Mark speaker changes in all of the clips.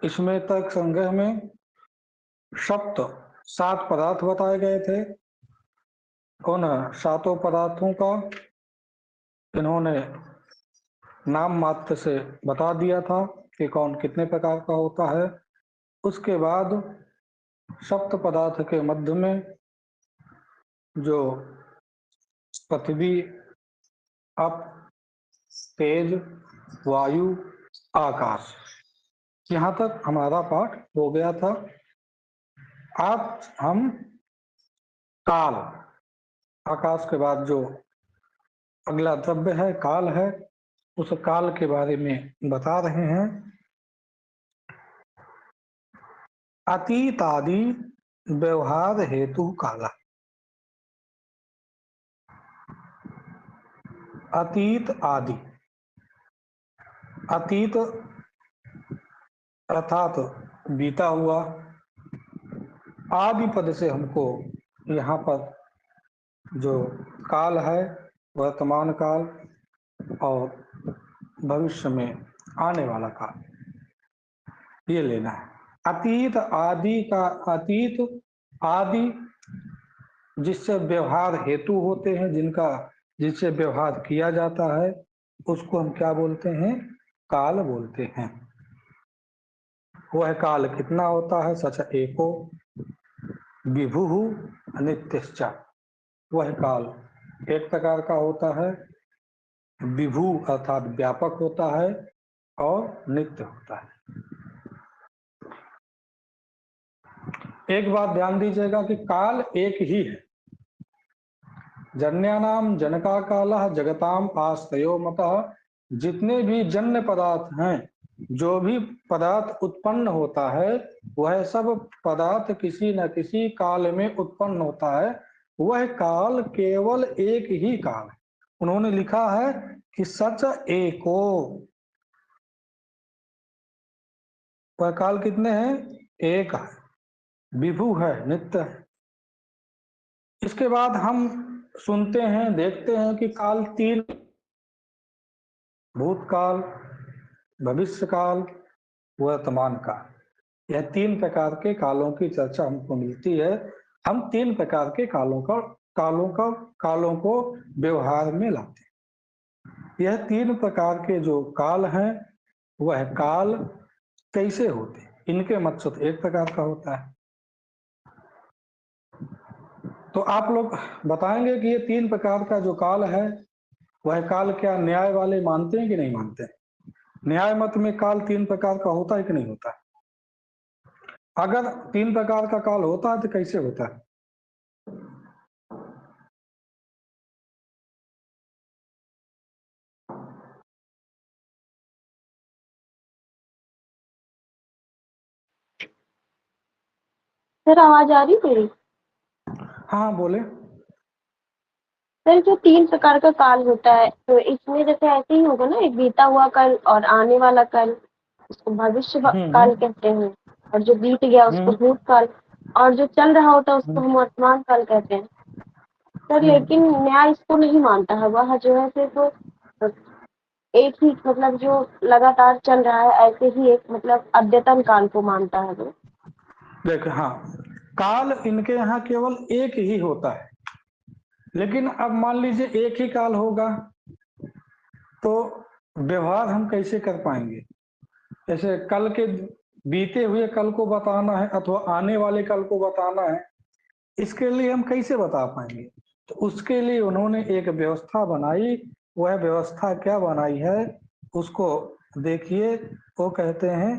Speaker 1: इसमें तर्क संग्रह में सप्त 7 पदार्थ बताए गए थे। उन 7 पदार्थों का इन्होंने नाम मात्र से बता दिया था कि कौन कितने प्रकार का होता है। उसके बाद सप्त पदार्थ के मध्य में जो पृथ्वी, अप, तेज, वायु, आकाश, यहाँ तक हमारा पाठ हो गया था। आज हम काल, आकाश के बाद जो अगला द्रव्य है काल है, उस काल के बारे में बता रहे हैं। अतीत आदि व्यवहार हेतु काला। अतीत आदि, अतीत अर्थात बीता हुआ, आदि पद से हमको यहाँ पर जो काल है वर्तमान काल और भविष्य में आने वाला काल, ये लेना है। अतीत आदि का, अतीत आदि जिससे व्यवहार हेतु होते हैं, जिससे व्यवहार किया जाता है, उसको हम क्या बोलते हैं? काल बोलते हैं। वह काल कितना होता है? सच एको विभु नित्यश्च। वह काल एक प्रकार का होता है, विभु अर्थात व्यापक होता है और नित्य होता है। एक बात ध्यान दीजिएगा कि काल एक ही है। जन्यानाम जनका कालः जगताम आश्रयो मतः। जितने भी जन्य पदार्थ हैं, जो भी पदार्थ उत्पन्न होता है, वह सब पदार्थ किसी न किसी काल में उत्पन्न होता है। वह काल केवल एक ही काल है। उन्होंने लिखा है कि सच एको। वह काल कितने हैं? एक है, विभु है, नित्य है। इसके बाद हम सुनते हैं, देखते हैं कि काल 3, भूतकाल, भविष्यकाल, वर्तमान काल, यह 3 प्रकार के कालों की चर्चा हमको मिलती है। हम 3 प्रकार के कालों को व्यवहार में लाते हैं। यह 3 प्रकार के जो काल हैं, वह काल कैसे होते हैं? इनके मत से तो एक प्रकार का होता है। तो आप लोग बताएंगे कि ये 3 प्रकार का जो काल है, वह काल क्या न्याय वाले मानते हैं कि नहीं मानते हैं? न्याय मत में काल 3 प्रकार का होता है कि नहीं होता है? अगर 3 प्रकार का काल होता है तो कैसे होता है?
Speaker 2: सर आवाज आ रही मेरी?
Speaker 1: हाँ बोले।
Speaker 2: सर जो 3 प्रकार का काल होता है, तो इसमें जैसे ऐसे ही होगा ना, एक बीता हुआ काल और आने वाला काल, उसको भविष्य काल कहते हैं, और जो बीत गया उसको भूतकाल, और जो चल रहा होता है उसको हम वर्तमान काल कहते हैं। सर लेकिन न्याय इसको नहीं मानता है। वह जो है सिर्फ एक ही, मतलब जो लगातार चल रहा है ऐसे ही एक, मतलब अद्यतन काल को मानता है वो।
Speaker 1: देखो, हाँ, काल इनके यहाँ केवल एक ही होता है। लेकिन अब मान लीजिए एक ही काल होगा तो व्यवहार हम कैसे कर पाएंगे? जैसे कल के, बीते हुए कल को बताना है अथवा आने वाले कल को बताना है, इसके लिए हम कैसे बता पाएंगे? तो उसके लिए उन्होंने एक व्यवस्था बनाई। वह व्यवस्था क्या बनाई है उसको देखिए। वो कहते हैं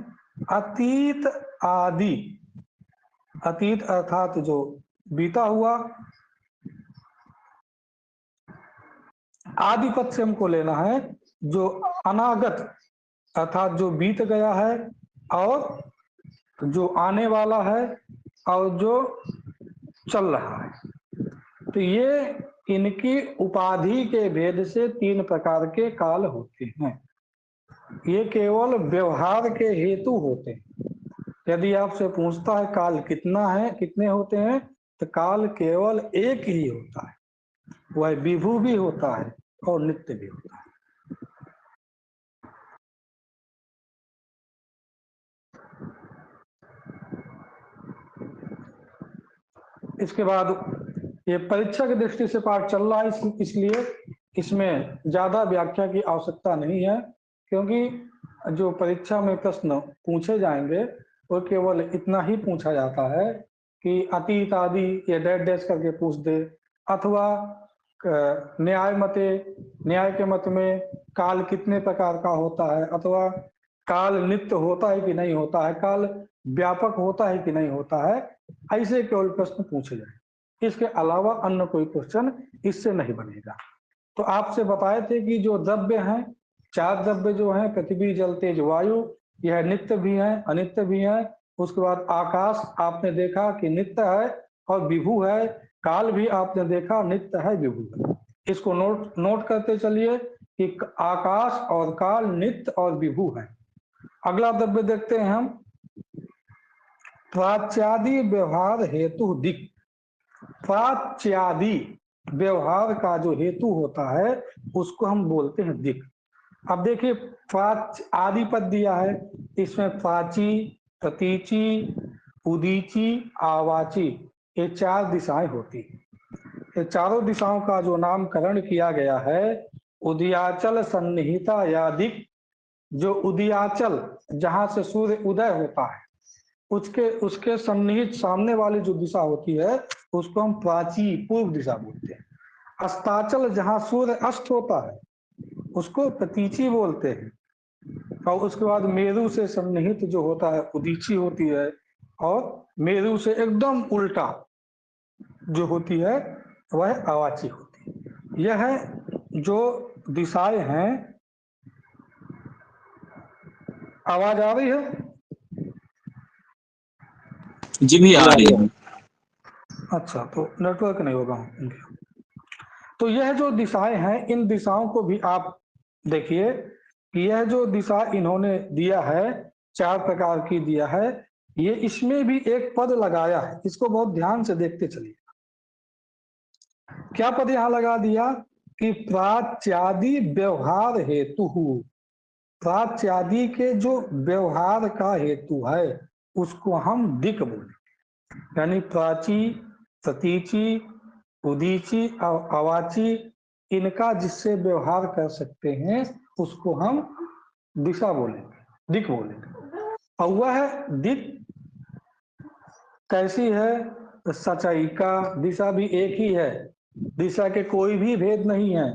Speaker 1: अतीत आदि। अतीत अर्थात जो बीता हुआ, आदि पद से हमको लेना है जो अनागत अर्थात जो बीत गया है, और जो आने वाला है, और जो चल रहा है। तो ये इनकी उपाधि के भेद से 3 प्रकार के काल होते हैं। ये केवल व्यवहार के हेतु होते हैं। यदि आपसे पूछता है काल कितना है, कितने होते हैं, तो काल केवल एक ही होता है। वह विभु भी होता है और नित्य भी होता है। इसके बाद ये परीक्षा की दृष्टि से पाठ चल रहा है, इसलिए इसमें ज्यादा व्याख्या की आवश्यकता नहीं है, क्योंकि जो परीक्षा में प्रश्न पूछे जाएंगे वो केवल इतना ही पूछा जाता है कि अतीत आदि ये डैश डैश करके पूछ दे, अथवा न्याय के मत में काल कितने प्रकार का होता है, अथवा काल नित्य होता है कि नहीं होता है, काल व्यापक होता है कि नहीं होता है, ऐसे केवल प्रश्न पूछे जाए। इसके अलावा अन्य कोई क्वेश्चन इससे नहीं बनेगा। तो आपसे बताए थे कि जो द्रव्य हैं, 4 द्रव्य जो हैं, पृथ्वी जल तेज वायु, यह नित्य भी हैं अनित्य भी हैं। उसके बाद आकाश आपने देखा कि नित्य है और विभु है, काल भी आपने देखा नित्य है विभु है। इसको नोट करते चलिए कि आकाश और काल नित्य और विभु है। अगला द्रव्य देखते हैं हम, प्राच्यादि व्यवहार हेतु दिक्। प्राच्यादि व्यवहार का जो हेतु होता है उसको हम बोलते हैं दिक्। अब देखिए प्राच आदि पद दिया है, इसमें प्राची, प्रतीची, उदीची, आवाची, ये 4 दिशाएं होती हैं। ये चारों दिशाओं का जो नामकरण किया गया है, उदयाचल सन्निहिता या दिक्। जो उदयाचल जहां से सूर्य उदय होता है उसके सन्निहित सामने वाली जो दिशा होती है उसको हम प्राची पूर्व दिशा बोलते हैं। अस्ताचल जहां सूर्य अस्त होता है उसको प्रतीची बोलते हैं, और उसके बाद मेरु से सन्निहित जो होता है उदीची होती है, और मेरु से एकदम उल्टा जो होती है वह आवाची होती है। यह जो दिशाएं हैं, आवाज आ रही है?
Speaker 3: जी भी आ रही है।
Speaker 1: अच्छा, तो नेटवर्क नहीं होगा इनके। तो यह जो दिशाएं हैं, इन दिशाओं को भी आप देखिए कि यह जो दिशा इन्होंने दिया है 4 प्रकार की दिया है, ये इसमें भी एक पद लगाया है, इसको बहुत ध्यान से देखते चलिए। क्या पद यहां लगा दिया कि प्राच्यादि व्यवहार हेतु। प्राच्यादि के जो व्यवहार का हेतु है उसको हम दिक् बोले, यानी प्राची, प्रतीची, उदीची और अवाची, इनका जिससे व्यवहार कर सकते हैं उसको हम दिशा बोलेंगे, दिक् बोलेंगे। और वह दिक् कैसी है? सचाई का दिशा भी एक ही है, दिशा के कोई भी भेद नहीं है,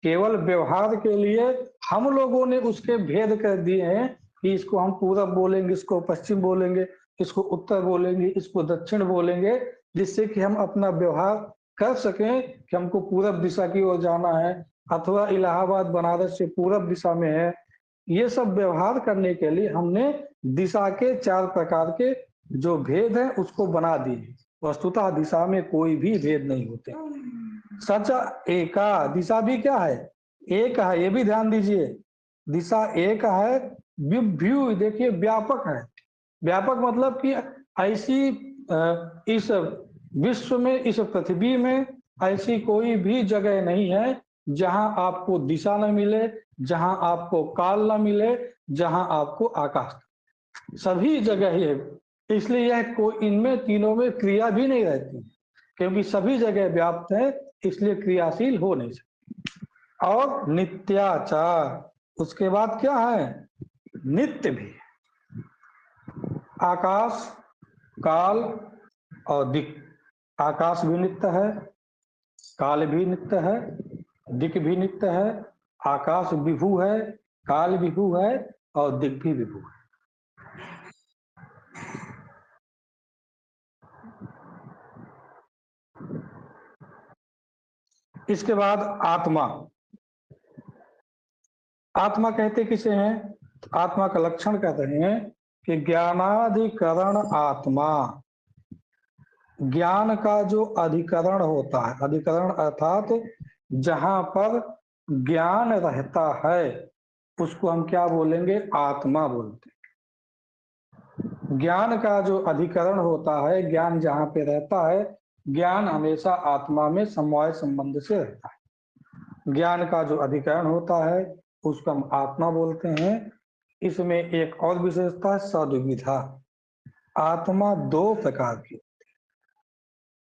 Speaker 1: केवल व्यवहार के लिए हम लोगों ने उसके भेद कर दिए हैं कि इसको हम पूरब बोलेंगे, इसको पश्चिम बोलेंगे, इसको उत्तर बोलेंगे, इसको दक्षिण बोलेंगे, जिससे कि हम अपना व्यवहार कर सकें कि हमको पूरब दिशा की ओर जाना है, अथवा इलाहाबाद बनारस से पूरब दिशा में है। ये सब व्यवहार करने के लिए हमने दिशा के 4 प्रकार के जो भेद है उसको बना दिए। वस्तुतः दिशा में कोई भी भेद नहीं होते। सच एका, दिशा भी क्या है? एक है, ये भी ध्यान दीजिए। दिशा एक है, व्यू देखिए व्यापक है। व्यापक मतलब कि ऐसी इस विश्व में, इस पृथ्वी में ऐसी कोई भी जगह नहीं है जहां आपको दिशा न मिले, जहां आपको काल न मिले, जहां आपको आकाश, सभी जगह है। इसलिए यह कोई, इनमें तीनों में क्रिया भी नहीं रहती, क्योंकि सभी जगह व्याप्त है, इसलिए क्रियाशील हो नहीं सकती। और नित्याचार, उसके बाद क्या है? नित्य भी। आकाश, काल और दिक्। आकाश भी नित्य है, काल भी नित्य है, दिक् भी नित्य है। आकाश विभु है, काल विभु है और दिक् भी विभु है। इसके बाद आत्मा। आत्मा कहते किसे हैं? आत्मा का लक्षण कहते हैं कि ज्ञानाधिकरण आत्मा। ज्ञान का जो अधिकरण होता है, अधिकरण अर्थात जहां पर ज्ञान रहता है उसको हम क्या बोलेंगे? आत्मा बोलते हैं। ज्ञान का जो अधिकरण होता है, ज्ञान जहां पे रहता है, ज्ञान हमेशा आत्मा में समवाय संबंध से रहता है। ज्ञान का जो अधिकरण होता है उसको हम आत्मा बोलते हैं। इसमें एक और विशेषता है, सद्विधा। आत्मा 2 प्रकार की,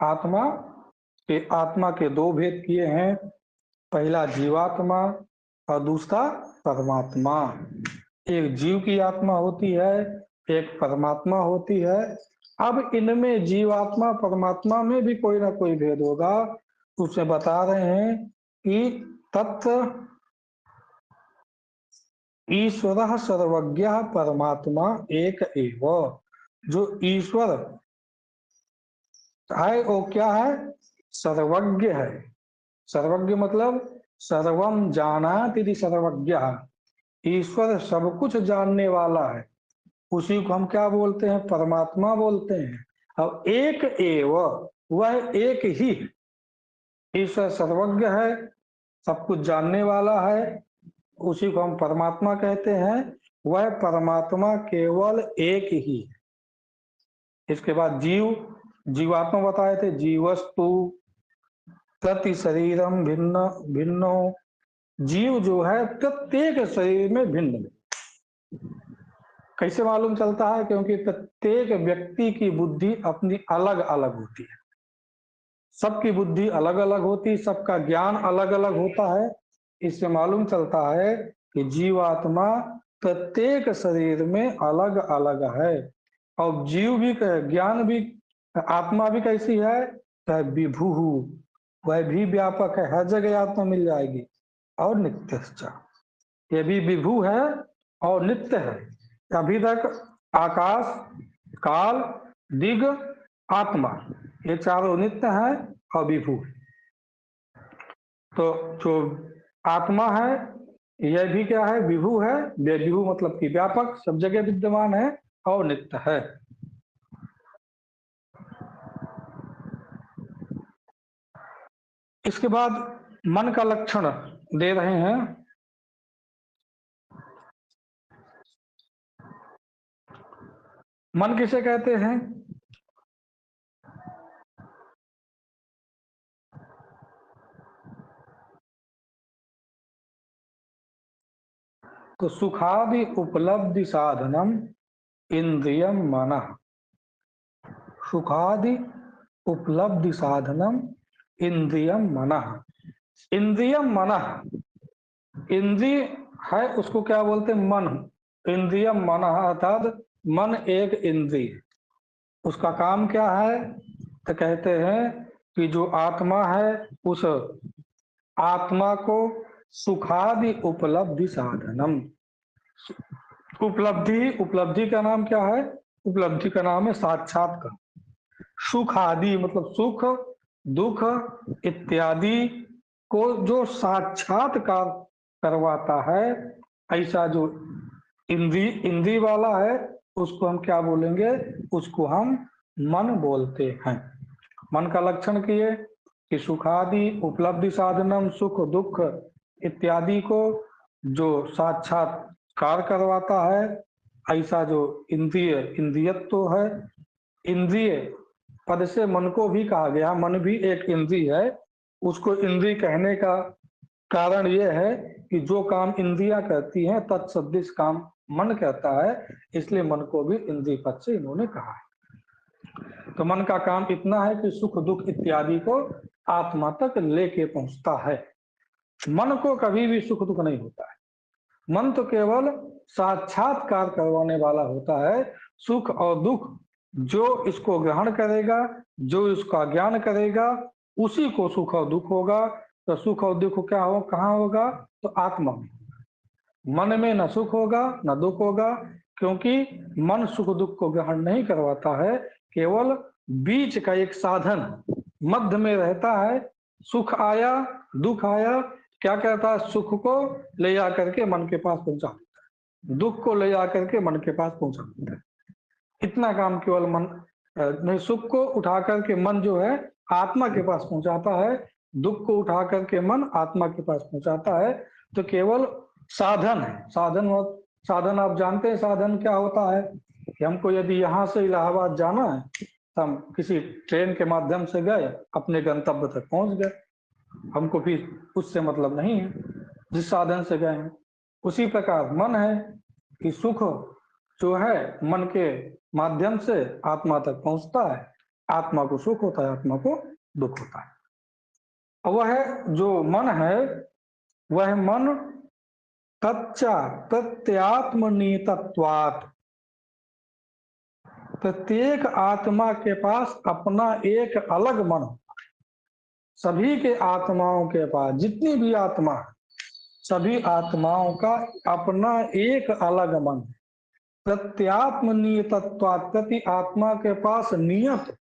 Speaker 1: आत्मा के दो भेद किए हैं, पहला जीवात्मा और दूसरा परमात्मा। एक जीव की आत्मा होती है, एक परमात्मा होती है। अब इनमें जीवात्मा परमात्मा में भी कोई ना कोई भेद होगा। उसमें बता रहे हैं कि तत्र ईश्वर सर्वज्ञ परमात्मा एक एव। जो ईश्वर है वो क्या है? सर्वज्ञ है। सर्वज्ञ मतलब सर्वम जानाति इति सर्वज्ञ। ईश्वर सब कुछ जानने वाला है, उसी को हम क्या बोलते हैं? परमात्मा बोलते हैं। अब एक एव, वह एक ही है। ईश्वर सर्वज्ञ है, सब कुछ जानने वाला है, उसी को हम परमात्मा कहते हैं। वह परमात्मा केवल एक ही है। इसके बाद जीवात्मा बताए थे, जीवस्तु प्रति शरीरम भिन्न भिन्नो। जीव जो है प्रत्येक शरीर में भिन्न। कैसे मालूम चलता है? क्योंकि प्रत्येक व्यक्ति की बुद्धि अपनी अलग अलग होती है, सबकी बुद्धि अलग अलग होती, सबका ज्ञान अलग अलग होता है। इससे मालूम चलता है कि जीवात्मा प्रत्येक शरीर में अलग अलग है। और जीव भी, ज्ञान भी, आत्मा भी कैसी है? विभु, वह भी व्यापक है, हर जगह आत्मा मिल जाएगी। और नित्यश्च, ये भी विभु है और नित्य है। अभी तक आकाश, काल, दिग, आत्मा, ये चारों नित्य है और विभु। तो जो आत्मा है यह भी क्या है? विभु है। विभु मतलब कि व्यापक, सब जगह विद्यमान है और नित्य है। इसके बाद मन का लक्षण दे रहे हैं। मन किसे कहते हैं? तो सुखादि उपलब्धि साधनम इंद्रियम मनः। सुखादि उपलब्धि साधनम इंद्रियम मनः। इंद्रियम मनः, इंद्रिय है उसको क्या बोलते हैं? मन। इंद्रियम मनः अर्थात मन एक इंद्रिय। उसका काम क्या है? तो कहते हैं कि जो आत्मा है उस आत्मा को सुखादि उपलब्धि साधनम। उपलब्धि का नाम क्या है? उपलब्धि का नाम है साक्षात्कार। सुख आदि मतलब सुख दुख इत्यादि को जो साक्षात्कार करवाता है, ऐसा जो इंद्रिय वाला है उसको हम क्या बोलेंगे? उसको हम मन बोलते हैं। मन का लक्षण किए कि सुखादि उपलब्धि साधनम, सुख दुख इत्यादि को जो साक्षात्कार करवाता है, ऐसा जो इंद्रियत्व है। इंद्रिय पद से मन को भी कहा गया, मन भी एक इंद्रिय है। उसको इंद्रिय कहने का कारण यह है कि जो काम इंद्रियां करती हैं तत्सदृश काम मन कहता है, इसलिए मन को भी इंद्रिय पद से इन्होंने कहा है। तो मन का काम इतना है कि सुख दुख इत्यादि को आत्मा तक लेके पहुंचता है। मन को कभी भी सुख दुख नहीं होता है। मन तो केवल साक्षात्कार करवाने वाला होता है। सुख और दुख जो इसको ग्रहण करेगा, जो इसका ज्ञान करेगा, उसी को सुख और दुख होगा। तो सुख और दुख क्या हो, कहाँ होगा? तो आत्मा में। मन में न सुख होगा न दुख होगा, क्योंकि मन सुख दुख को ग्रहण नहीं करवाता है, केवल बीच का एक साधन मध्य में रहता है। सुख आया दुख आया, क्या कहता है? सुख को ले जाकर के मन के पास पहुंचा देता है, दुख को ले जाकर के मन के पास पहुंचा देता है। इतना काम केवल मन नहीं। सुख को उठा करके मन जो है आत्मा के पास पहुंचाता है, दुख को उठा करके मन आत्मा के पास पहुंचाता है। तो केवल साधन है। साधन आप जानते हैं साधन क्या होता है? कि हमको यदि यहाँ से इलाहाबाद जाना है तो हम किसी ट्रेन के माध्यम से गए, अपने गंतव्य तक पहुंच गए, हमको फिर उससे मतलब नहीं है जिस साधन से गए हैं। उसी प्रकार मन है कि सुख जो है मन के माध्यम से आत्मा तक पहुंचता है, आत्मा को सुख होता है, आत्मा को दुख होता है। वह जो मन है, वह मन तच्चा प्रत्यात्मनीतत्वात्, प्रत्येक आत्मा के पास अपना एक अलग मन, सभी के आत्माओं के पास, जितनी भी आत्मा, सभी आत्माओं का अपना एक अलग मन। प्रत्यात्मनीयतत्वात्, प्रति आत्मा के पास नियत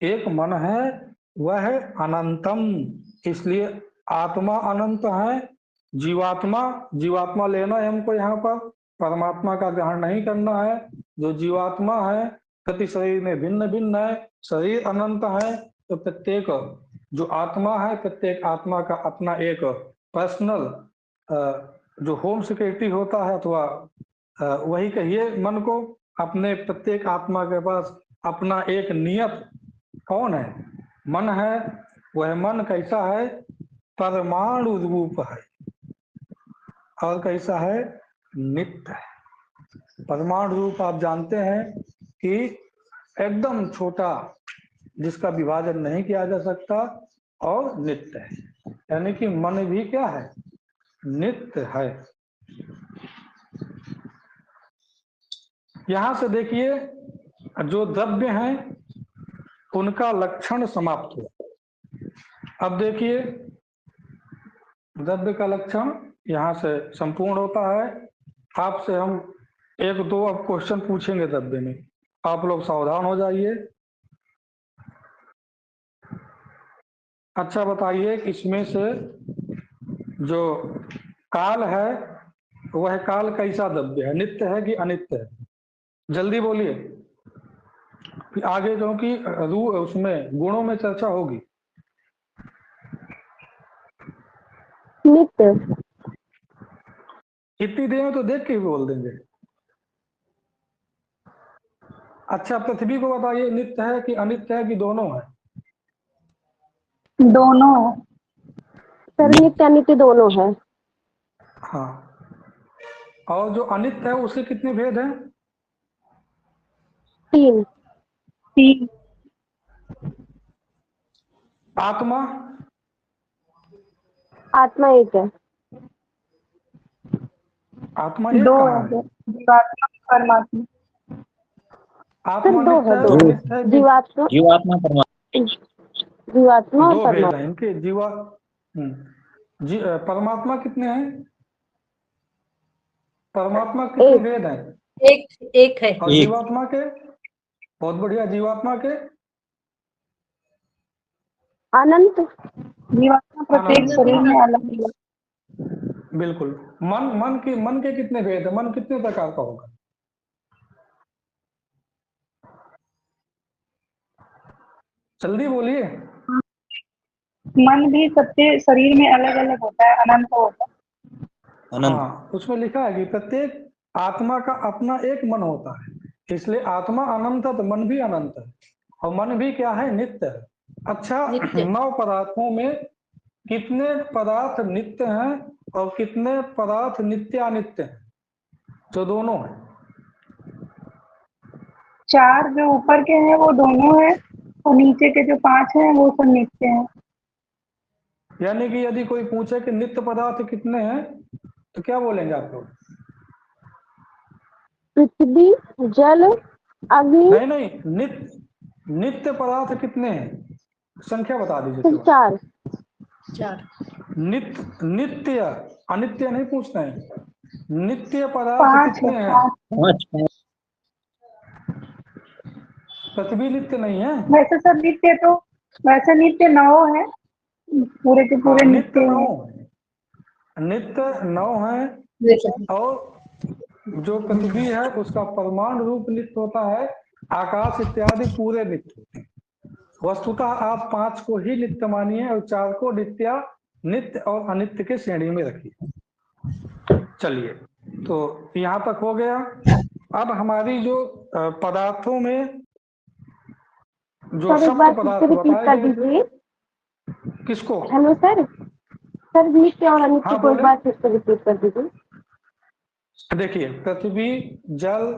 Speaker 1: एक मन है, वह अनंतम, इसलिए आत्मा अनंत है। जीवात्मा लेना है हमको, यहाँ पर परमात्मा का ग्रहण नहीं करना है। जो जीवात्मा है प्रति शरीर में भिन्न भिन्न है, शरीर अनंत है। तो प्रत्येक जो आत्मा है, प्रत्येक आत्मा का अपना एक पर्सनल जो होम सिक्योरिटी होता है, अथवा वही कहिए मन को, अपने प्रत्येक आत्मा के पास अपना एक नियत कौन है, मन है। वह मन कैसा है? परमाणु रूप है, और कैसा है? नित्य है। परमाणु रूप आप जानते हैं कि एकदम छोटा, जिसका विभाजन नहीं किया जा सकता, और नित्य है। यानी कि मन भी क्या है? नित्य है। यहां से देखिए, जो द्रव्य हैं उनका लक्षण समाप्त हुआ। अब देखिए, द्रव्य का लक्षण यहां से संपूर्ण होता है। आपसे हम एक दो अब क्वेश्चन पूछेंगे द्रव्य में, आप लोग सावधान हो जाइए। अच्छा बताइए, इसमें से जो काल है, वह काल कैसा द्रव्य है? नित्य है कि अनित्य है? जल्दी बोलिए, फिर आगे क्योंकि उसमें गुणों में चर्चा होगी।
Speaker 2: नित्य।
Speaker 1: इतनी देर में तो देख के ही बोल देंगे। अच्छा, पृथ्वी को बताइए, नित्य है कि अनित्य है कि दोनों है?
Speaker 2: दोनों। सर नित्य अनित्य दोनों है।
Speaker 1: हाँ, और जो अनित्य है उसके कितने भेद हैं?
Speaker 2: 3।
Speaker 1: आत्मा?
Speaker 2: आत्मा एक है।
Speaker 1: आत्मा एक
Speaker 2: 2
Speaker 1: कहाँ है?
Speaker 2: है, जीवात्मा परमात्मा।
Speaker 1: आत्मा
Speaker 2: दो
Speaker 1: नित्य
Speaker 2: है,
Speaker 1: है
Speaker 2: दो।
Speaker 1: कि अनित्य है कि?
Speaker 2: जीवात्मा
Speaker 3: जीवात्मा परमात्मा।
Speaker 2: जीवात्मा और
Speaker 1: दो भेद
Speaker 2: परमात्मा।
Speaker 1: हैं इनके। परमात्मा कितने हैं? परमात्मा कितने
Speaker 2: एक।
Speaker 1: भेद हैं?
Speaker 4: एक है।
Speaker 1: और
Speaker 3: एक।
Speaker 1: जीवात्मा के? बहुत बढ़िया। जीवात्मा के?
Speaker 2: अनंत।
Speaker 4: जीवात्मा प्रत्येक
Speaker 1: अनंत।
Speaker 4: शरीर
Speaker 1: हाँ,
Speaker 4: में अलग अलग।
Speaker 1: बिल्कुल। मन के कितने भेद है? मन कितने प्रकार का होगा? जल्दी बोलिए।
Speaker 4: मन भी सबके शरीर में अलग अलग होता है, अनंत होता है।
Speaker 3: अनंत।
Speaker 1: हाँ, उसमें लिखा है कि प्रत्येक आत्मा का अपना एक मन होता है, इसलिए आत्मा अनंत है तो मन भी अनंत है, और मन भी क्या है? नित्य है। अच्छा,
Speaker 4: नित्य।
Speaker 1: 9 पदार्थों में कितने पदार्थ नित्य हैं और कितने पदार्थ नित्यानित्य हैं? जो दोनों है।
Speaker 4: 4 जो ऊपर के हैं वो दोनों है, और नीचे के जो 5 हैं वो सब नित्य हैं।
Speaker 1: यानी कि यदि कोई पूछे कि नित्य पदार्थ कितने हैं, तो क्या बोलेंगे आप लोग?
Speaker 2: पृथ्वी, जल, अग्नि।
Speaker 1: नहीं, नित्य पदार्थ कितने हैं? संख्या बता दीजिए
Speaker 2: सिर्फ
Speaker 1: केवल।
Speaker 4: 4।
Speaker 1: नित्य, अनित्य नहीं पूछते हैं। नित्य पदार्थ
Speaker 4: 5 है,
Speaker 1: कितने हैं?
Speaker 4: 5।
Speaker 3: 5।
Speaker 1: पृथ्वी नित्य नहीं है।
Speaker 4: वैसे सब नित्य, तो वैसे नित्य 9 है, पूरे के
Speaker 1: हाँ,
Speaker 4: पूरे
Speaker 1: नित्य
Speaker 4: नित्य
Speaker 1: 9
Speaker 4: हैं।
Speaker 1: है। नित्य 9 है। और जो पृथ्वी है उसका परमाणु रूप नित्य होता है, आकाश इत्यादि पूरे नित्य होते हैं। वस्तुतः आप 5 को ही नित्य मानिए और 4 को नित्य और अनित्य के श्रेणी में रखिए। चलिए, तो यहाँ तक हो गया। अब हमारी जो पदार्थों में जो
Speaker 2: सर एक
Speaker 1: सप्त
Speaker 2: बार फिर से
Speaker 1: पदार्थ
Speaker 2: रिपीट
Speaker 1: बताए
Speaker 2: कर
Speaker 1: गए थे।
Speaker 2: दीजिए।
Speaker 1: किसको?
Speaker 2: Hello sir. सर नित्य और अनित्य
Speaker 1: हाँ
Speaker 2: को एक
Speaker 1: बोले।
Speaker 2: बार फिर से रिपीट कर दीजिए।
Speaker 1: देखिए, पृथ्वी, जल,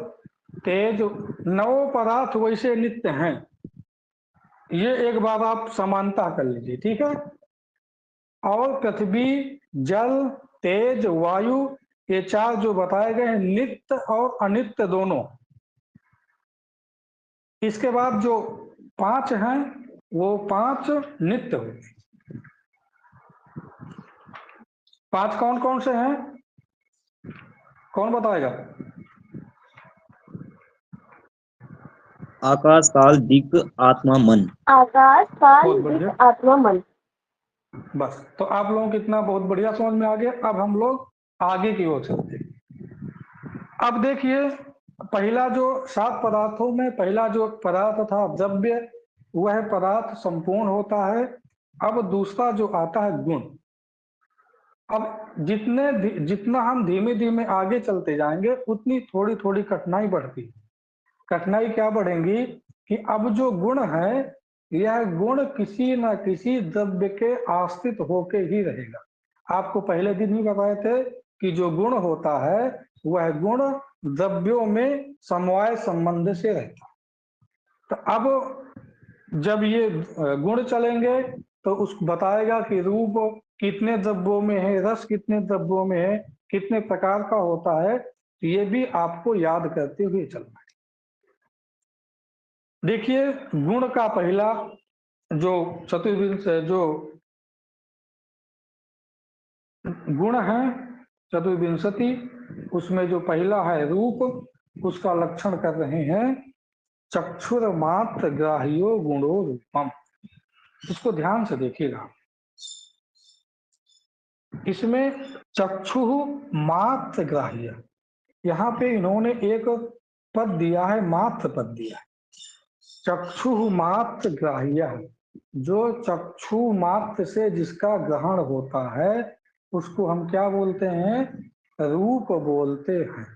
Speaker 1: तेज, 9 पदार्थ वैसे नित्य हैं, ये एक बार आप समानता कर लीजिए, ठीक है। और पृथ्वी, जल, तेज, वायु, ये चार जो बताए गए हैं, नित्य और अनित्य दोनों। इसके बाद जो पांच हैं वो पांच नित्य होंगे। पांच कौन कौन से हैं, कौन बताएगा?
Speaker 3: आकाश, काल, दिक्, आत्मा, मन।
Speaker 2: आकाश, काल,
Speaker 1: बहुत
Speaker 2: दिक्,
Speaker 1: बढ़िया,
Speaker 2: आत्मा, मन।
Speaker 1: बस। तो आप लोगों को इतना बहुत बढ़िया समझ में आ गया। अब हम लोग आगे की ओर चलते हैं। अब देखिए, पहला जो 7 पदार्थों में पहला जो पदार्थ था द्रव्य, वह पदार्थ संपूर्ण होता है। अब दूसरा जो आता है गुण। अब जितना हम धीमे धीमे आगे चलते जाएंगे उतनी थोड़ी थोड़ी कठिनाई बढ़ती है। कठिनाई क्या बढ़ेंगी कि अब जो गुण है, यह गुण किसी न किसी द्रव्य के आश्रित होके ही रहेगा। आपको पहले दिन ही बताए थे कि जो गुण होता है वह गुण द्रव्यों में समवाय संबंध से रहता है। तो अब जब ये गुण चलेंगे तो उस बताएगा कि रूप कितने द्रव्यों में है, रस कितने द्रव्यों में है, कितने प्रकार का होता है, तो ये भी आपको याद करते हुए चलना है। देखिए, गुण का पहला जो चतुर्विंश जो गुण है चतुर्विंशति, उसमें जो पहला है रूप, उसका लक्षण कर रहे हैं चक्षुर मात्र ग्राह्यो गुणो रूपम। इसको ध्यान से देखिएगा, इसमें चक्षु मात्र ग्राह्य, यहाँ पे इन्होंने एक पद दिया है, मात्र पद दिया है। चक्षु मात्र ग्राह्य, जो चक्षु मात्र से जिसका ग्रहण होता है उसको हम क्या बोलते हैं? रूप बोलते हैं।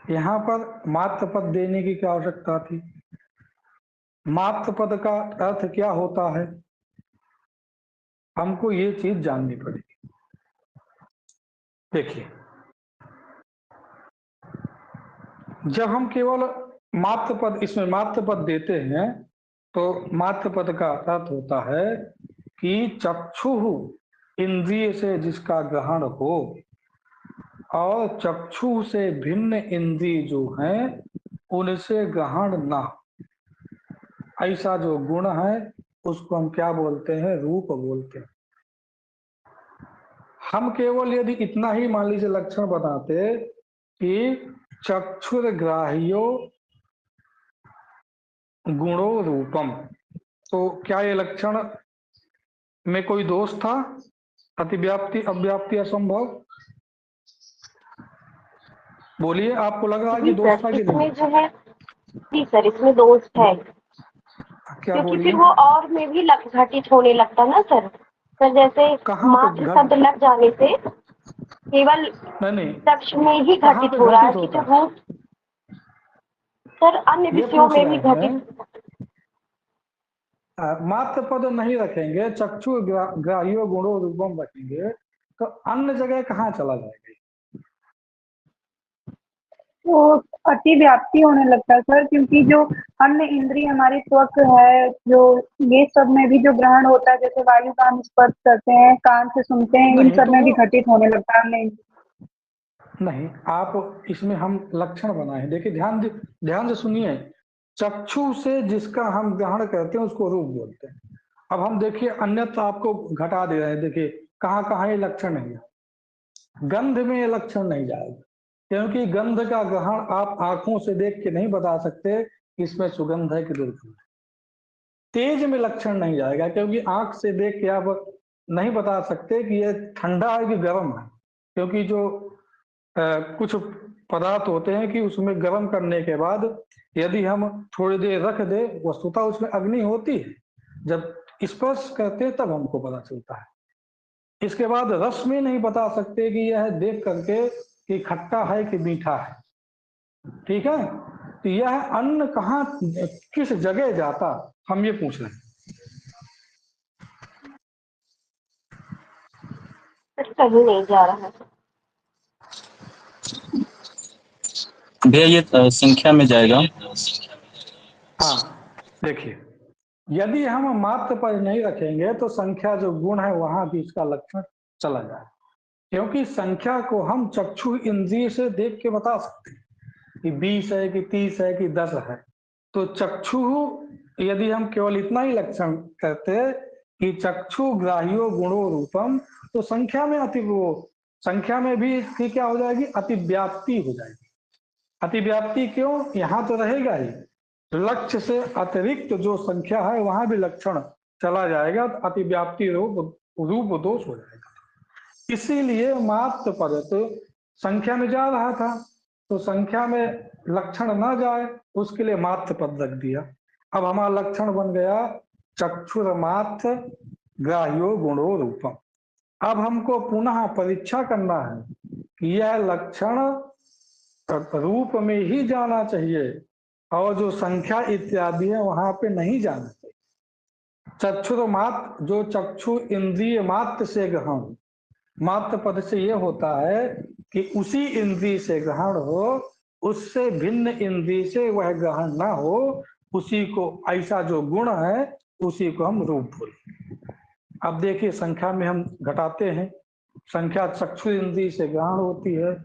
Speaker 1: यहाँ पर मात्र पद देने की क्या आवश्यकता थी? मात्र पद का अर्थ क्या होता है, हमको ये चीज जाननी पड़ेगी। देखिए, जब हम केवल मात्र पद, इसमें मात्र पद देते हैं तो मात्र पद का अर्थ होता है कि चक्षु इंद्रिय से जिसका ग्रहण हो और चक्षु से भिन्न इंद्रिय जो हैं उनसे ग्रहण ना, ऐसा जो गुण है उसको हम क्या बोलते हैं? रूप बोलते हैं। हम केवल यदि इतना ही मान लीजिए लक्षण बताते कि चक्षुर ग्राह्यो गुणो रूपम, तो क्या ये लक्षण में कोई दोष था? अतिव्याप्ति, अव्याप्ति, असंभव? बोलिए, आपको लग रहा है कि
Speaker 2: जी
Speaker 1: दोष
Speaker 2: सर,
Speaker 1: था कि नहीं?
Speaker 2: इसमें जो है, जी सर, इसमें दोष है,
Speaker 1: क्या
Speaker 2: क्योंकि
Speaker 1: बोलिए?
Speaker 2: फिर वो और में भी घटित होने लगता ना सर। सर जैसे
Speaker 1: कहाँ पे
Speaker 2: मात्र शब्द लग जाने से केवल
Speaker 1: नहीं,
Speaker 2: चक्ष में ही
Speaker 1: कहाँ
Speaker 2: घटित
Speaker 1: पे
Speaker 2: हो रहा है
Speaker 1: घटित
Speaker 2: कि
Speaker 1: होता
Speaker 2: जो
Speaker 1: है?
Speaker 2: रूप सर अन्य
Speaker 1: ये
Speaker 2: विषयों
Speaker 1: पूछ
Speaker 2: में भी
Speaker 1: रहे हैं।
Speaker 2: घटित।
Speaker 1: मात्र पद नहीं रखेंगे, चक्षु ग्राह्यो गुणो रूपम रखेंगे तो अन्य जगह कहाँ चला जाएगा?
Speaker 4: वो अति व्याप्ति होने लगता है सर, क्योंकि जो अन्य इंद्रिय हमारी त्वक है, जो ये सब में भी जो ग्रहण होता है, जैसे वायु का हम स्पर्श करते हैं, कान से सुनते हैं, इन
Speaker 1: नहीं
Speaker 4: सब
Speaker 1: तो
Speaker 4: में भी
Speaker 1: वो
Speaker 4: घटित होने लगता है अन्य।
Speaker 1: नहीं, आप इसमें हम लक्षण बनाए। देखिए, ध्यान से सुनिए। चक्षु से जिसका हम ग्रहण करते हैं उसको रूप बोलते हैं। अब हम देखिए, अन्यथा आपको घटा दे रहे हैं। देखिए कहाँ कहाँ ये लक्षण नहीं है। गंध में ये लक्षण नहीं जाएगा, क्योंकि गंध का ग्रहण आप आंखों से देख के नहीं बता सकते कि इसमें सुगंध है कि दुर्गंध है। तेज में लक्षण नहीं जाएगा, क्योंकि आंख से देख के आप नहीं बता सकते कि ये ठंडा है कि गर्म है, क्योंकि जो कुछ पदार्थ होते हैं कि उसमें गर्म करने के बाद यदि हम थोड़ी देर रख दे, वस्तुतः उसमें अग्नि होती है, जब स्पर्श करते हैं तब हमको पता चलता है। इसके बाद रस में नहीं बता सकते कि यह देख करके कि खट्टा है कि मीठा है, ठीक है। तो यह अन्न कहाँ किस जगह जाता, हम ये पूछ रहे हैं।
Speaker 2: सर कहीं नहीं जा रहा है।
Speaker 3: भैया ये संख्या में जाएगा।
Speaker 1: हाँ देखिए, यदि हम मात्र पद नहीं रखेंगे तो संख्या जो गुण है वहां भी इसका लक्षण चला जाए, क्योंकि संख्या को हम चक्षु इंद्रिय से देख के बता सकते हैं कि 20 है कि 30 है कि 10 है। तो चक्षु, यदि हम केवल इतना ही लक्षण कहते कि चक्षु ग्राह्यो गुणो रूपम, तो संख्या में भी इसकी क्या हो जाएगी, अतिव्याप्ति हो जाएगी। अतिव्याप्ति क्यों, यहाँ तो रहेगा ही, लक्ष्य से अतिरिक्त जो संख्या है वहां भी लक्षण चला जाएगा, तो अतिव्याप्ति रूप दोष हो जाएगा। इसीलिए मात्र पद तो संख्या में जा रहा था, तो संख्या में लक्षण ना जाए उसके लिए मात्र पद रख दिया। अब हमारा लक्षण बन गया चक्षुर मात्र ग्राह्यो गुणो रूपम। अब हमको पुनः परीक्षा करना है कि यह लक्षण रूप में ही जाना चाहिए और जो संख्या इत्यादि है वहां पे नहीं जाना चाहिए। चक्षुर मात्र, जो चक्षु इंद्रिय मात्र से ग्रहण, मात्र पद से यह होता है कि उसी इंद्रिय से ग्रहण हो, उससे भिन्न इंद्रिय से वह ग्रहण ना हो, उसी को, ऐसा जो गुण है उसी को हम रूप बोले। अब देखिए संख्या में हम घटाते हैं, संख्या चक्षु इंद्रिय से ग्रहण होती है,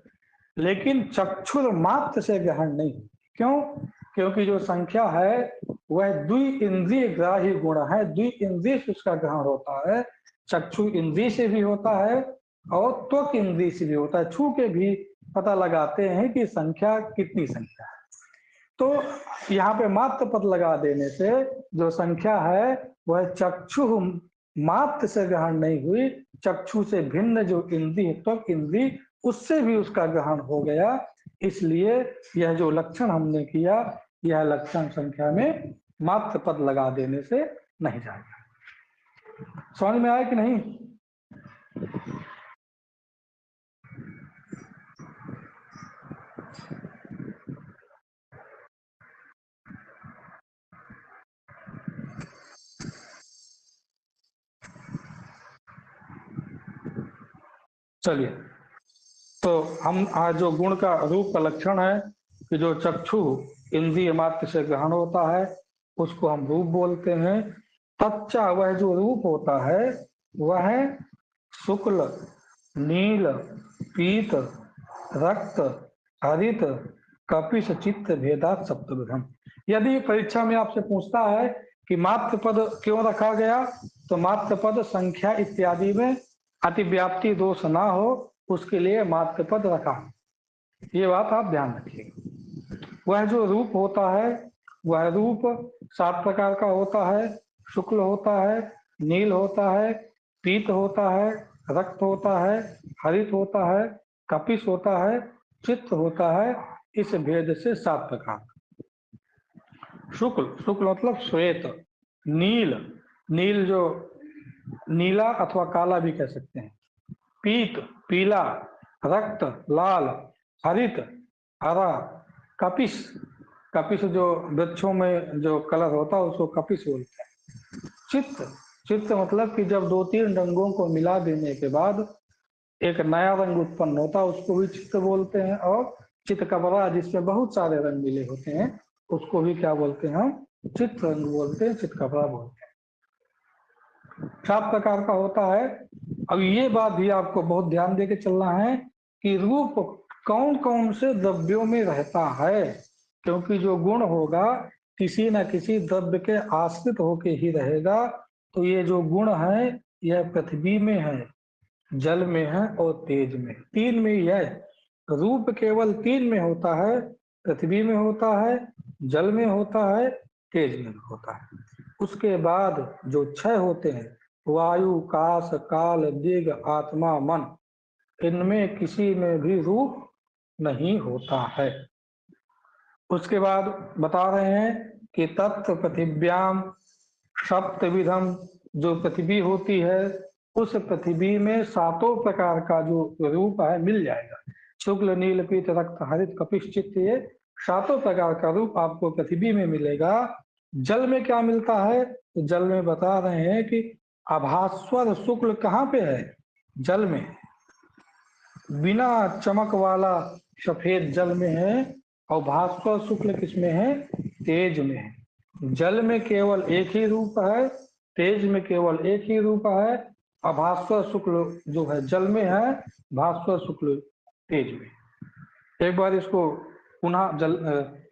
Speaker 1: लेकिन चक्षुर मात्र से ग्रहण नहीं। क्यों? क्योंकि जो संख्या है वह द्वि इंद्रिय ग्राह्य गुण है, द्वि इंद्रिय से उसका ग्रहण होता है। चक्षु इंद्रिय से भी होता है और त्वक इंद्रिय से भी होता है, छू के भी पता लगाते हैं कि संख्या कितनी संख्या है। तो यहाँ पे मात्र पद लगा देने से जो संख्या है वह चक्षु मात्र से ग्रहण नहीं हुई, चक्षु से भिन्न जो इंद्रिय त्वक इंद्रिय उससे भी उसका ग्रहण हो गया। इसलिए यह जो लक्षण हमने किया, यह लक्षण संख्या में मात्र पद लगा देने से नहीं जाएगा। समझ में आया कि नहीं? चलिए, तो हम आज जो गुण का रूप का लक्षण है कि जो चक्षु इंद्रिय मात्र से ग्रहण होता है उसको हम रूप बोलते हैं। तच्चा, वह जो रूप होता है वह शुक्ल, नील, पीत, रक्त, हरित, कपिश, चित्त भेदात सप्तविधम। यदि परीक्षा में आपसे पूछता है कि मात्र पद क्यों रखा गया, तो मात्र पद संख्या इत्यादि में अतिव्याप्ति दोष ना हो उसके लिए मात्र पद रखा। ये बात आप ध्यान रखिएगा। वह जो रूप होता है वह रूप 7 प्रकार का होता है। शुक्ल होता है, नील होता है, पीत होता है, रक्त होता है, हरित होता है, कपिश होता है, चित्त होता है। इस भेद से 7 प्रकार। शुक्ल, शुक्ल मतलब श्वेत। नील, नील जो नीला अथवा काला भी कह सकते हैं। पीत, पीला। रक्त, लाल। हरित, हरा। कपिश, कपिश जो वृक्षों में जो कलर होता है उसको कपिश बोलते हैं। चित्त, चित्त मतलब कि जब 2-3 रंगों को मिला देने के बाद एक नया रंग उत्पन्न होता है उसको भी चित्त बोलते हैं। और चित्त कबरा, जिसमें बहुत सारे रंग मिले होते हैं, उसको भी क्या बोलते हैं हम? चित्त रंग बोलते हैं, चित्त कबरा बोलते हैं। 7 प्रकार का होता है। अब ये बात भी आपको बहुत ध्यान दे के चलना है कि रूप कौन कौन से द्रव्यों में रहता है, क्योंकि जो गुण होगा किसी न किसी द्रव्य के आश्रित होके ही रहेगा। तो ये जो गुण है यह पृथ्वी में है, जल में है और तेज में, 3 में ही है। रूप केवल 3 में होता है, पृथ्वी में होता है, जल में होता है, तेज में होता है। उसके बाद जो 6 होते हैं, वायु, काश, काल, दिग, आत्मा, मन, इनमें किसी में भी रूप नहीं होता है। उसके बाद बता रहे हैं कि तत्व पृथिव्याम सप्तविधम, जो पृथ्वी होती है उस पृथ्वी में 7 प्रकार का जो रूप है मिल जाएगा। शुक्ल, नील, पीत, रक्त, हरित, कपिश, चित्त, ये 7 प्रकार का रूप आपको पृथ्वी में मिलेगा। जल में क्या मिलता है? तो जल में बता रहे हैं कि आभास्वर शुक्ल कहाँ पे है? जल में। बिना चमक वाला सफेद जल में है और भास्कर शुक्ल किसमें है? तेज में है। जल में केवल एक ही रूप है, तेज में केवल एक ही रूप है, और भास्वर शुक्ल जो है जल में है, भास्वर शुक्ल तेज में। एक बार इसको पुनः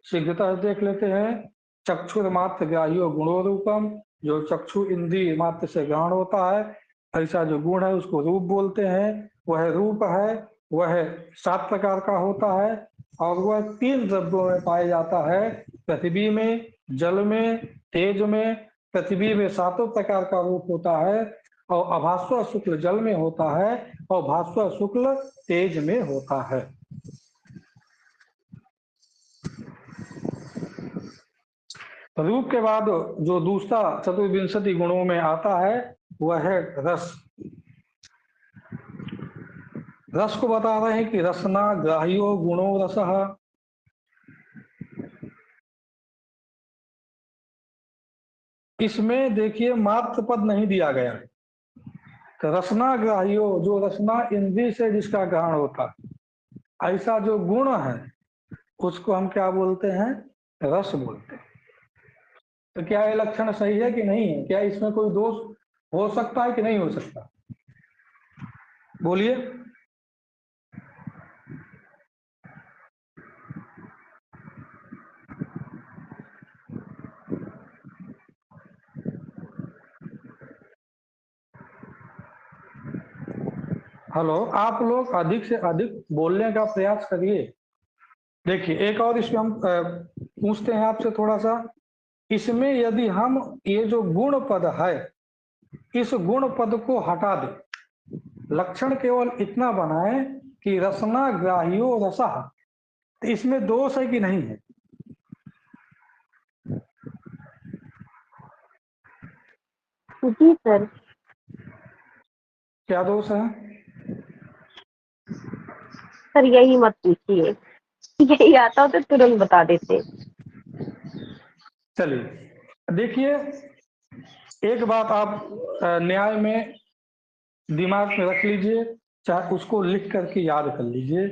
Speaker 1: शीघ्रता से देख लेते हैं। चक्षुर मात्र ग्राह्यो गुणो रूपम, जो चक्षु इंद्रिय मात्र से ग्रहण होता है, ऐसा जो गुण है उसको रूप बोलते हैं। वह रूप है, वह 7 प्रकार का होता है, और वह 3 द्रव्यों में पाया जाता है, पृथ्वी में, जल में, तेज में। पृथ्वी में 7 प्रकार का रूप होता है, और अभास्वर शुक्ल जल में होता है, और भास्वर शुक्ल तेज में होता है। रूप के बाद जो दूसरा 24 गुणों में आता है वह है रस। रस को बता रहे हैं कि रसना ग्राह्यो गुणो रसः। इसमें देखिए मात्र पद नहीं दिया गया है। तो रसना ग्राह्यो, जो रसना इंद्रिय से जिसका ग्रहण होता है, ऐसा जो गुण है उसको हम क्या बोलते हैं? रस बोलते हैं। तो क्या ये लक्षण सही है कि नहीं है? क्या इसमें कोई दोष हो सकता है कि नहीं हो सकता? बोलिए। हेलो, आप लोग अधिक से अधिक बोलने का प्रयास करिए। देखिए, एक और इसमें हम पूछते हैं आपसे थोड़ा सा। इसमें यदि हम ये जो गुण पद है, इस गुण पद को हटा दें, लक्षण केवल इतना बनाए कि रसना ग्राह्यो रसः, तो इसमें दोष है कि नहीं है?
Speaker 2: जी सर।
Speaker 1: क्या दोष है?
Speaker 2: सर यही मत पूछिए, यही आता हो तो तुरंत बता देते।
Speaker 1: चलिए देखिए, एक बात आप न्याय में दिमाग में रख लीजिए, चाहे उसको लिख करके याद कर लीजिए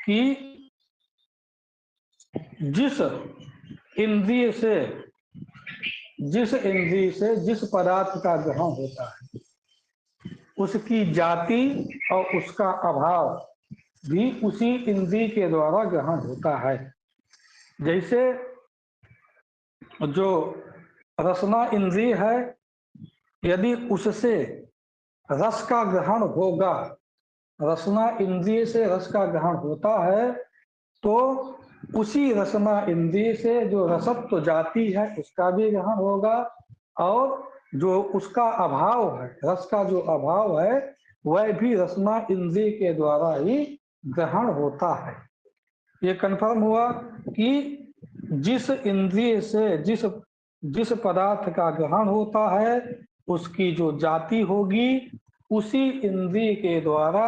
Speaker 1: कि जिस इंद्रिय से जिस पदार्थ का ग्रहण होता है, उसकी जाति और उसका अभाव भी उसी इंद्रिय के द्वारा ग्रहण होता है। जैसे जो रसना इंद्रिय है, यदि उससे रस का ग्रहण होगा, रसना इंद्रिय से रस का ग्रहण होता है, तो उसी रसना इंद्रिय से जो रसत्व जाति है उसका भी ग्रहण होगा, और जो उसका अभाव है, रस का जो अभाव है, वह भी रसना इंद्रिय के द्वारा ही ग्रहण होता है। ये कंफर्म हुआ कि जिस इंद्रिय से जिस पदार्थ का ग्रहण होता है, उसकी जो जाति होगी उसी इंद्रिय के द्वारा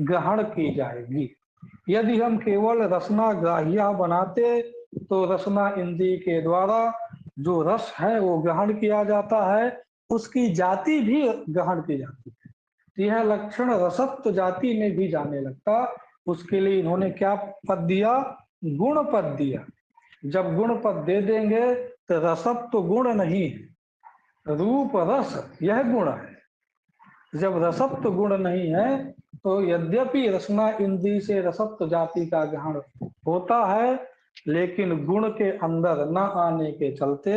Speaker 1: ग्रहण की जाएगी। यदि हम केवल रसना ग्राह्य बनाते तो रसना इंद्रिय के द्वारा जो रस है वो ग्रहण किया जाता है, उसकी जाति भी ग्रहण की जाती है। तो यह लक्षण रसत्व जाति में भी जाने लगता। उसके लिए इन्होंने क्या पद दिया? गुण पद दिया। जब गुण पद दे देंगे तो रसत्व गुण नहीं है, रूप रस यह गुण है। जब रसत्व गुण नहीं है तो यद्यपि रसना इंद्रिय से रसत्व जाति का ग्रहण होता है, लेकिन गुण के अंदर न आने के चलते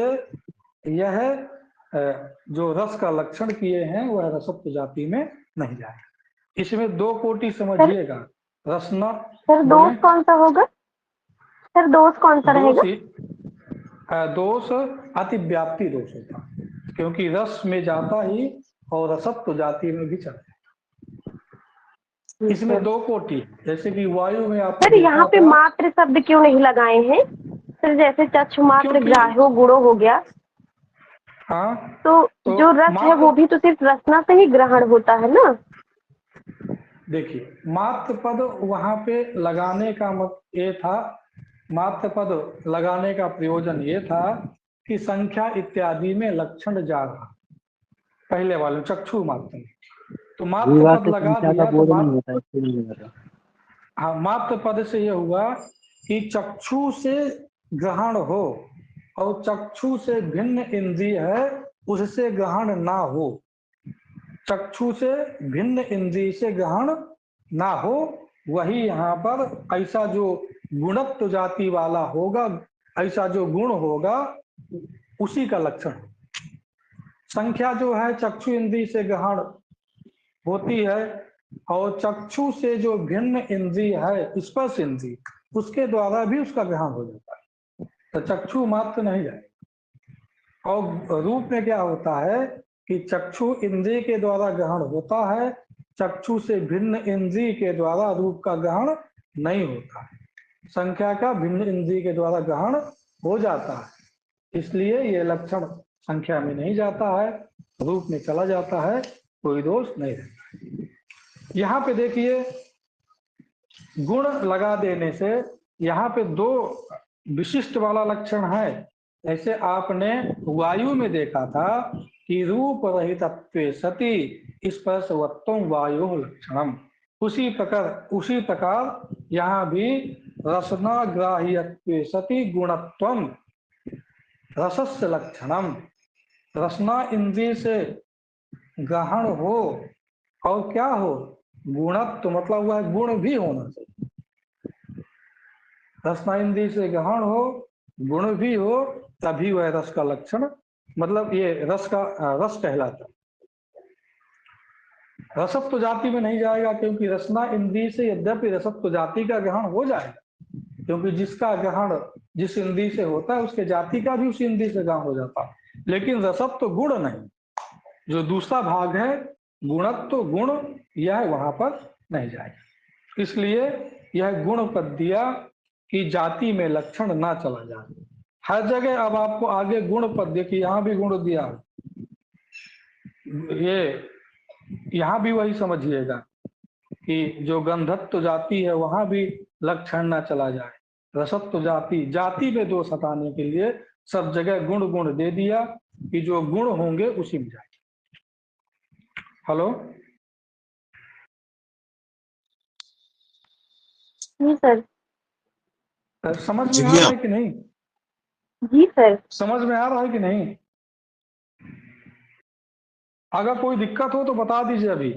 Speaker 1: यह जो रस का लक्षण किए हैं वह रसत्व जाति में नहीं जाएगा। इसमें 2 कोटि समझिएगा। रसना
Speaker 2: सर दोष कौन सा होगा? सर दोष कौन सा रहेगा?
Speaker 1: दोष अतिव्याप्ति दोष होता है, क्योंकि रस में जाता ही और रसत्व जाति में भी चलता है। इसमें 2 कोटि, जैसे कि वायु में आप
Speaker 2: सर यहाँ पे मात्र शब्द क्यों नहीं लगाए हैं? सर जैसे चक्षु मात्र ग्राह्यो गुणो हो गया,
Speaker 1: हाँ,
Speaker 2: तो जो रस है वो भी तो सिर्फ रसना से ही ग्रहण होता है ना।
Speaker 1: देखिए, मात्र पद वहां पे लगाने का ये था, मात्र पद लगाने का प्रयोजन ये था कि संख्या इत्यादि में लक्षण जा रहा, पहले वाले चक्षु मात्र में, तो मात्र पद लगा दिया तो हाँ, मात्र पद से यह हुआ कि चक्षु से ग्रहण हो, और चक्षु से भिन्न इंद्रिय है उससे ग्रहण ना हो, चक्षु से भिन्न इंद्रिय से ग्रहण ना हो, वही यहाँ पर ऐसा जो गुणत्व जाति वाला होगा, ऐसा जो गुण होगा उसी का लक्षण। संख्या जो है चक्षु इंद्रिय से ग्रहण होती है, और चक्षु से जो भिन्न इंद्रिय है स्पर्श इंद्रिय, उसके द्वारा भी उसका ग्रहण हो जाता है, तो चक्षु मात्र नहीं जाएगा। और रूप में क्या होता है कि चक्षु इंद्रिय के द्वारा ग्रहण होता है, चक्षु से भिन्न इंद्रिय के द्वारा रूप का ग्रहण नहीं होता है। संख्या का भिन्न इंद्रिय के द्वारा ग्रहण हो जाता है, इसलिए ये लक्षण संख्या में नहीं जाता है, रूप में चला जाता है, कोई दोष नहीं रहता। यहाँ पे देखिए गुण लगा देने से यहाँ पे दो विशिष्ट वाला लक्षण है। ऐसे आपने वायु में देखा था कि रूप रहितत्वे सति स्पर्शवत्वं वायु लक्षणम, उसी प्रकार यहाँ भी रसनाग्राह्यत्वे सति गुणत्वम रसस्य लक्षणम, रसना इंद्रिय से ग्रहण हो और क्या हो, गुणत्व, मतलब वह गुण भी होना चाहिए। रसना इंद्रिय से ग्रहण हो, गुण भी हो, तभी वह रस का लक्षण, मतलब ये रस कहलाता है। रसत्व जाति में नहीं जाएगा, क्योंकि रसना इंद्रिय से यद्यपि रसत्व जाति का ग्रहण हो जाएगा, क्योंकि जिसका ग्रहण जिस इंद्रिय से होता है उसके जाति का भी उसी इंद्रिय से ग्रहण हो जाता है, लेकिन रसत्व गुण नहीं, जो दूसरा भाग है गुणत्व गुण, यह वहां पर नहीं जाएगा। इसलिए यह गुण पद दिया कि जाति में लक्षण ना चला जाए। हर जगह अब आपको आगे गुण पद देखिए, यहाँ भी गुण दिया, ये यहाँ भी वही समझिएगा कि जो गंधत्व जाति है वहां भी लक्षण ना चला जाए। रसत्व जाति में दोष हटाने के लिए सब जगह गुण गुण दे दिया कि जो गुण होंगे उसी में जाए। हेलो
Speaker 2: जी सर।
Speaker 1: समझ में आ रहा है कि नहीं?
Speaker 2: जी सर।
Speaker 1: समझ में आ रहा है कि नहीं? अगर कोई दिक्कत हो तो बता दीजिए अभी,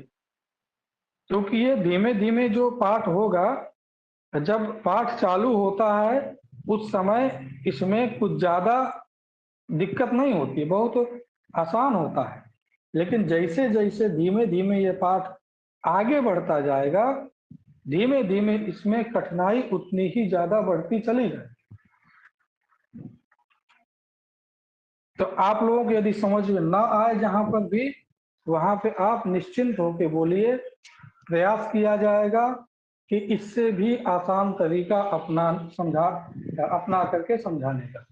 Speaker 1: क्योंकि ये धीमे धीमे जो पाठ होगा, जब पाठ चालू होता है उस समय इसमें कुछ ज्यादा दिक्कत नहीं होती, बहुत आसान होता है, लेकिन जैसे जैसे धीमे धीमे ये पाठ आगे बढ़ता जाएगा, धीमे धीमे इसमें कठिनाई उतनी ही ज्यादा बढ़ती चली जाए। तो आप लोगों को यदि समझ में ना आए जहां पर भी, वहां पे आप निश्चिंत होकर बोलिए, प्रयास किया जाएगा कि इससे भी आसान तरीका अपना करके समझाने का,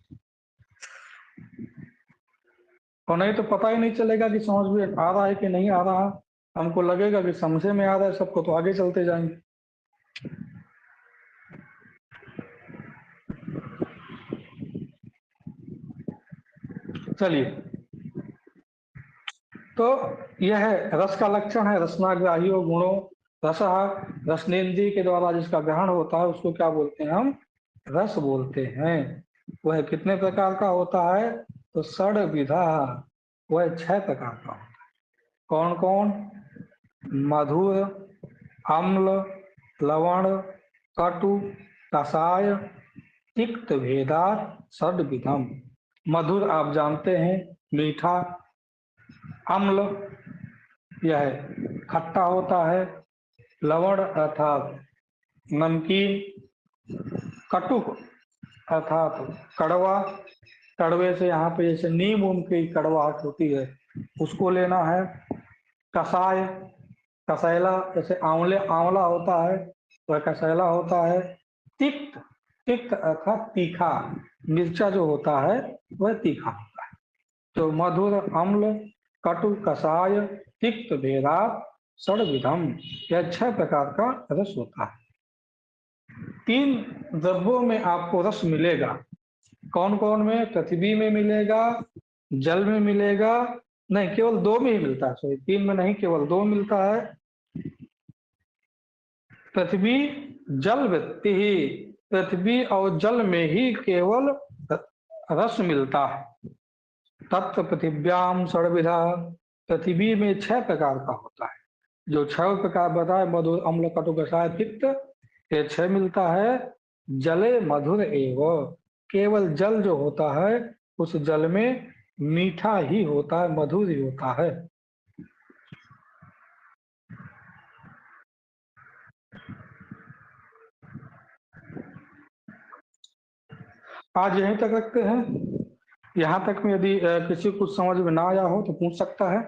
Speaker 1: और नहीं तो पता ही नहीं चलेगा कि समझ में आ रहा है कि नहीं आ रहा। हमको लगेगा कि समझे में आ रहा है सबको, तो आगे चलते जाएंगे। चलिए, तो यह रस का लक्षण है, रसनाग्राह्यो गुणों रसः, रसनेन्द्रिय के द्वारा जिसका ग्रहण होता है उसको क्या बोलते हैं हम? रस बोलते हैं। वह कितने प्रकार का होता है? तो षड्विधा, वह 6 प्रकार का होता है। कौन कौन? मधुर, अम्ल, लवण, कटु, कषाय, तिक्त भेदात षड्विधम। मधुर आप जानते हैं, मीठा। अम्ल यह खट्टा होता है। लवण अर्थात नमकीन। कटुक अर्थात कड़वा, कड़वे से यहाँ पे जैसे नीम उम की कड़वाहट होती है उसको लेना है। कषाय, कसैला, जैसे आंवला होता है वह कसैला होता है। तिक्त, तिक्त अर्थात तीखा, मिर्चा जो होता है वह तीखा होता है। तो मधुर, अम्ल, कटु, कषाय, तिक्त भेदात षड्विधम, यह 6 प्रकार का रस होता है। 3 द्रव्यों में आपको रस मिलेगा। कौन कौन में? पृथ्वी में मिलेगा, जल में मिलेगा, नहीं केवल 2 में ही मिलता है, सॉरी 3 में नहीं, केवल 2 मिलता है। पृथ्वी जल वृत्ति ही, पृथ्वी और जल में ही केवल रस मिलता है। तत्व पृथिव्याम षड्विधा, पृथ्वी में 6 प्रकार का होता है। जो 6 प्रकार बताए, मधुर अम्ल कटु कषाय पित्त, ये 6 मिलता है। जले मधुर एवं, केवल जल जो होता है उस जल में मीठा ही होता है, मधुर ही होता है। आज यहीं तक रखते हैं। यहाँ तक में यदि किसी को समझ में ना आया हो तो पूछ सकता है।